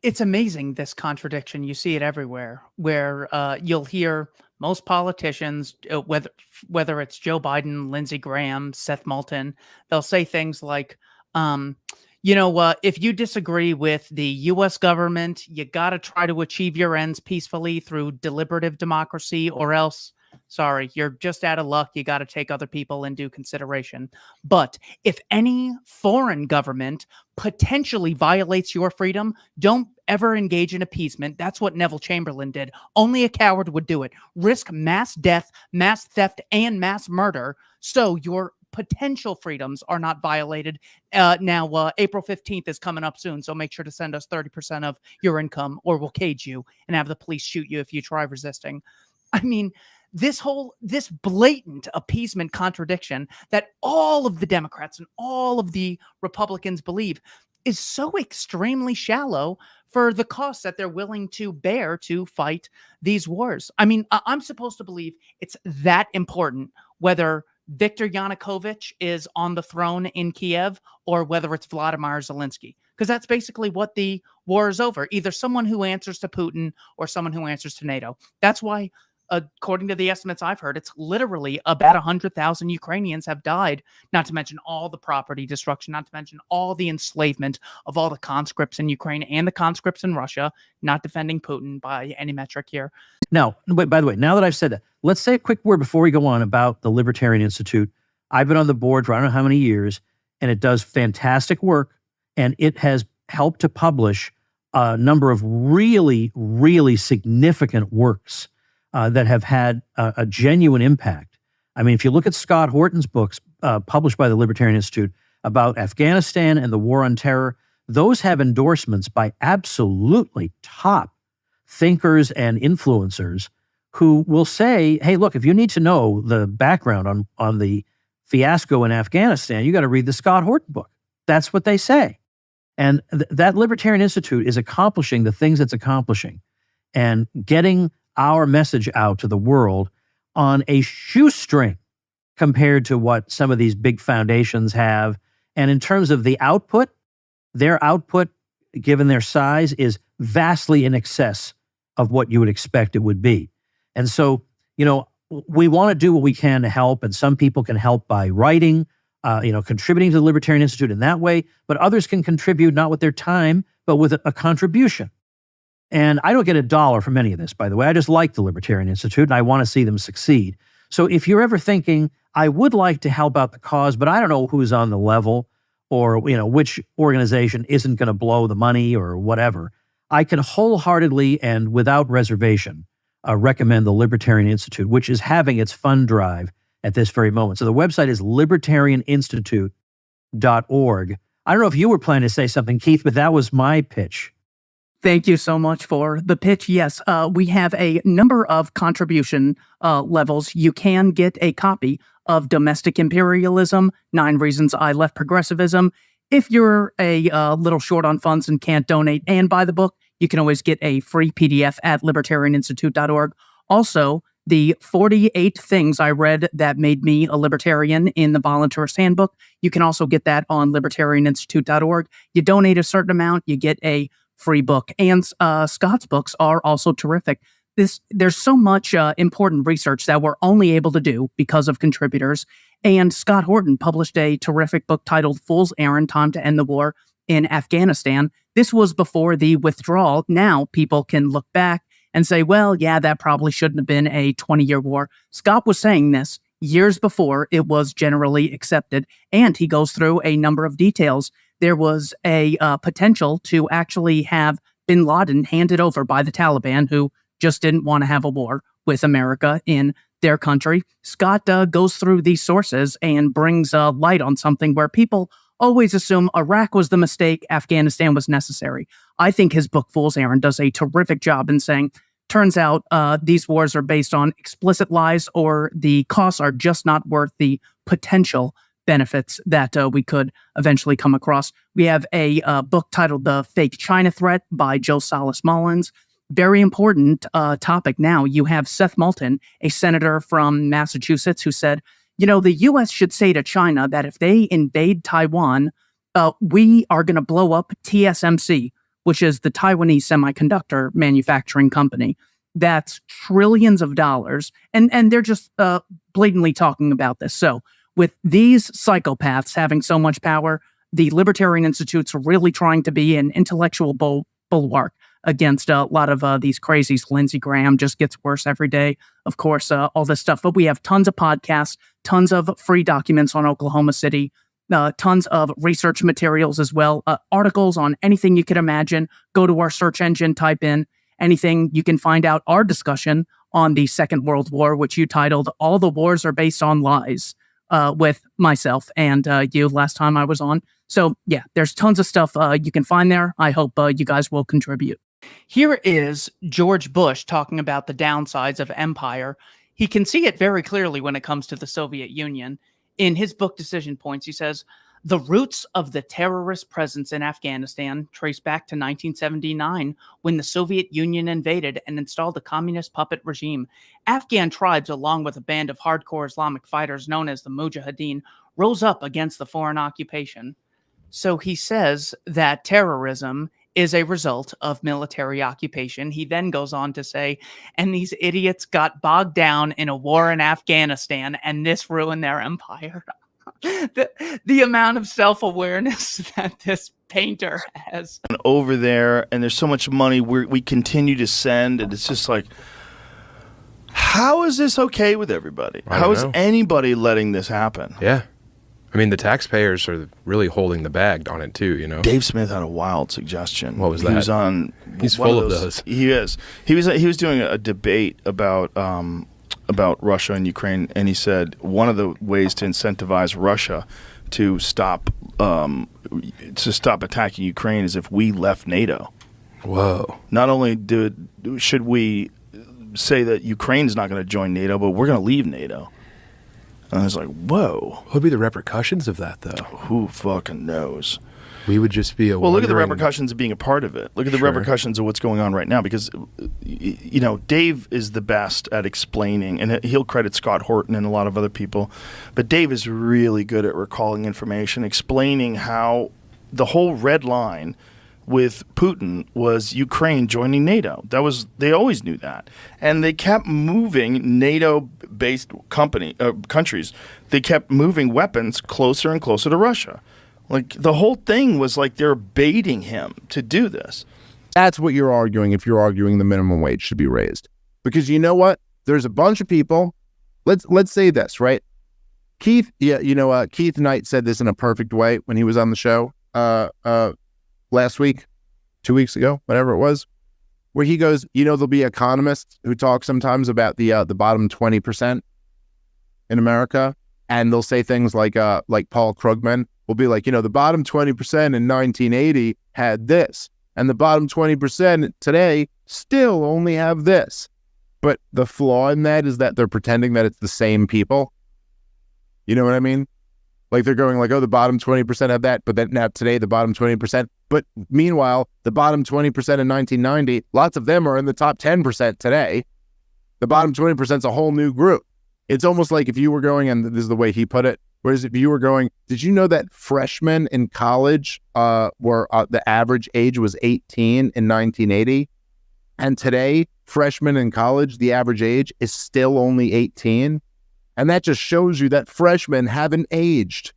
It's amazing, this contradiction. You see it everywhere, where you'll hear most politicians, whether it's Joe Biden, Lindsey Graham, Seth Moulton, they'll say things like, um, if you disagree with the U.S. government, you got to try to achieve your ends peacefully through deliberative democracy, or else, sorry, you're just out of luck. You got to take other people into consideration. But if any foreign government potentially violates your freedom, don't ever engage in appeasement. That's what Neville Chamberlain did. Only a coward would do it. Risk mass death, mass theft, and mass murder so your potential freedoms are not violated. Now, April 15th is coming up soon, so make sure to send us 30% of your income or we'll cage you and have the police shoot you if you try resisting. I mean, this blatant appeasement contradiction that all of the Democrats and all of the Republicans believe is so extremely shallow for the costs that they're willing to bear to fight these wars. I mean, I'm supposed to believe it's that important whether Viktor Yanukovych is on the throne in Kiev or whether it's Vladimir Zelensky, because that's basically what the war is over. Either someone who answers to Putin or someone who answers to NATO. That's why, according to the estimates I've heard, it's literally about 100,000 Ukrainians have died, not to mention all the property destruction, not to mention all the enslavement of all the conscripts in Ukraine and the conscripts in Russia, not defending Putin by any metric here. Now, by the way, now that I've said that, let's say a quick word before we go on about the Libertarian Institute. I've been on the board for I don't know how many years, and it does fantastic work, and it has helped to publish a number of really, really significant works that have had a genuine impact. I mean, if you look at Scott Horton's books published by the Libertarian Institute about Afghanistan and the war on terror, those have endorsements by absolutely top thinkers and influencers who will say, hey, look, if you need to know the background on the fiasco in Afghanistan, you got to read the Scott Horton book. That's what they say. And that Libertarian Institute is accomplishing the things it's accomplishing and getting our message out to the world on a shoestring compared to what some of these big foundations have. And in terms of the output, their output, given their size, is vastly in excess of what you would expect it would be. And so, we want to do what we can to help, and some people can help by writing, contributing to the Libertarian Institute in that way, but others can contribute not with their time, but with a contribution. And I don't get $1 from any of this, by the way. I just like the Libertarian Institute, and I want to see them succeed. So if you're ever thinking, I would like to help out the cause, but I don't know who's on the level or, which organization isn't going to blow the money or whatever, I can wholeheartedly and without reservation recommend the Libertarian Institute, which is having its fund drive at this very moment. So the website is libertarianinstitute.org. I don't know if you were planning to say something, Keith, but that was my pitch. Thank you so much for the pitch. Yes, we have a number of contribution levels. You can get a copy of Domestic Imperialism, 9 Reasons I Left Progressivism. If you're a little short on funds and can't donate and buy the book, you can always get a free PDF at libertarianinstitute.org. Also, the 48 things I read that made me a libertarian in the Voluntarist Handbook, you can also get that on libertarianinstitute.org. You donate a certain amount, you get a free book. And Scott's books are also terrific. There's so much important research that we're only able to do because of contributors. And Scott Horton published a terrific book titled Fool's Errand, Time to End the War in Afghanistan. This was before the withdrawal. Now people can look back and say, well, yeah, that probably shouldn't have been a 20-year war. Scott was saying this years before it was generally accepted. And he goes through a number of details. There was a potential to actually have bin Laden handed over by the Taliban, who just didn't want to have a war with America in their country. Scott goes through these sources and brings light on something where people always assume Iraq was the mistake, Afghanistan was necessary. I think his book, Fool's Errand, does a terrific job in saying, turns out these wars are based on explicit lies, or the costs are just not worth the potential benefits that we could eventually come across. We have a book titled The Fake China Threat by Joe Salas Mullins. Very important topic now. You have Seth Moulton, a senator from Massachusetts, who said, the U.S. should say to China that if they invade Taiwan, we are going to blow up TSMC, which is the Taiwanese semiconductor manufacturing company. That's trillions of dollars. And they're just blatantly talking about this. So with these psychopaths having so much power, the Libertarian Institute's really trying to be an intellectual bulwark against a lot of these crazies. Lindsey Graham just gets worse every day. Of course, all this stuff. But we have tons of podcasts, tons of free documents on Oklahoma City, tons of research materials as well, articles on anything you could imagine. Go to our search engine, type in anything. You can find out our discussion on the Second World War, which you titled "All the Wars Are Based on Lies," with myself and you last time I was on. So yeah, there's tons of stuff you can find there. I hope you guys will contribute. Here is George Bush talking about the downsides of empire. He can see it very clearly when it comes to the Soviet Union. In his book Decision Points, he says, the roots of the terrorist presence in Afghanistan trace back to 1979, when the Soviet Union invaded and installed a communist puppet regime. Afghan tribes, along with a band of hardcore Islamic fighters known as the Mujahideen, rose up against the foreign occupation. So he says that terrorism is a result of military occupation. He then goes on to say, and these idiots got bogged down in a war in Afghanistan, and this ruined their empire. the amount of self-awareness that this painter has. And over there, and there's so much money we continue to send, and it's just like, how is this okay with everybody? How is anybody letting this happen? Yeah. I mean, the taxpayers are really holding the bag on it too, you know. Dave Smith had a wild suggestion. What was that? He was on. He's full of those. He is. He was doing a debate about Russia and Ukraine, and he said one of the ways to incentivize Russia to stop attacking Ukraine is if we left NATO. Whoa! Not only should we say that Ukraine's not going to join NATO, but we're going to leave NATO. And I was like, whoa. What would be the repercussions of that, though? Who fucking knows? We would just be Well, look at the repercussions of being a part of it. Look at the repercussions of what's going on right now, because, you know, Dave is the best at explaining, and he'll credit Scott Horton and a lot of other people, but Dave is really good at recalling information, explaining how the whole red line with Putin was Ukraine joining NATO. They always knew that. And they kept moving NATO-based countries. They kept moving weapons closer and closer to Russia. Like, the whole thing was like they're baiting him to do this. That's what you're arguing if you're arguing the minimum wage should be raised. Because you know what? There's a bunch of people. Let's say this, right? Keith Knight said this in a perfect way when he was on the show last week, 2 weeks ago, whatever it was, where he goes, you know, there'll be economists who talk sometimes about the bottom 20% in America, and they'll say things like Paul Krugman will be like, you know, the bottom 20% in 1980 had this, and the bottom 20% today still only have this. But the flaw in that is that they're pretending that it's the same people. You know what I mean? Like, they're going like, oh, the bottom 20% have that, but then now today the bottom 20%. But meanwhile, the bottom 20% in 1990, lots of them are in the top 10% today. The bottom 20% is a whole new group. It's almost like if you were going, and this is the way he put it, whereas if you were going, did you know that freshmen in college were the average age was 18 in 1980? And today, freshmen in college, the average age is still only 18. And that just shows you that freshmen haven't aged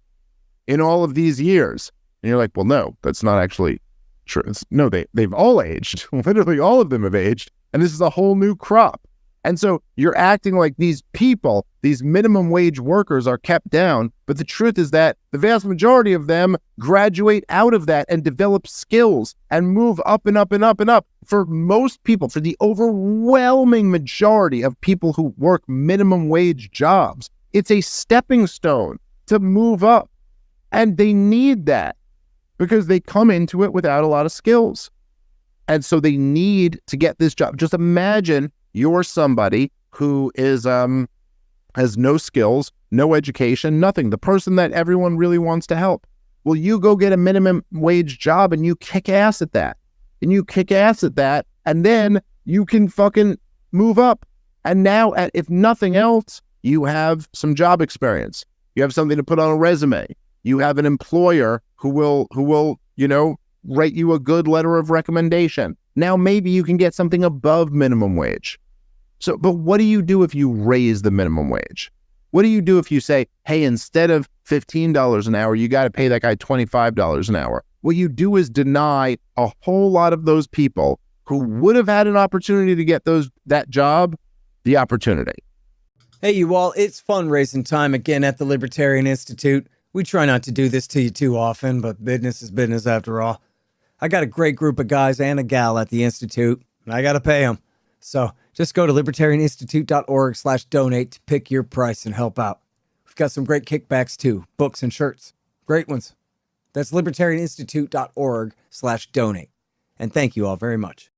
in all of these years. And you're like, well, no, that's not actually true. No, they've all aged. Literally all of them have aged. And this is a whole new crop. And so you're acting like these people, these minimum wage workers are kept down. But the truth is that the vast majority of them graduate out of that and develop skills and move up and up and up and up. For most people, for the overwhelming majority of people who work minimum wage jobs, it's a stepping stone to move up. And they need that because they come into it without a lot of skills. And so they need to get this job. Just imagine you're somebody who is has no skills, no education, nothing. The person that everyone really wants to help. Well, you go get a minimum wage job and you kick ass at that. And you kick ass at that, and then you can fucking move up. And now, if nothing else, you have some job experience. You have something to put on a resume. You have an employer who will, you know, write you a good letter of recommendation. Now maybe you can get something above minimum wage. So, but what do you do if you raise the minimum wage? What do you do if you say, hey, instead of $15 an hour, you got to pay that guy $25 an hour? What you do is deny a whole lot of those people who would have had an opportunity to get that job, the opportunity. Hey, you all, it's fundraising time again at the Libertarian Institute. We try not to do this to you too often, but business is business after all. I got a great group of guys and a gal at the Institute, and I got to pay them. So just go to libertarianinstitute.org/donate to pick your price and help out. We've got some great kickbacks too, books and shirts. Great ones. That's libertarianinstitute.org/donate. And thank you all very much.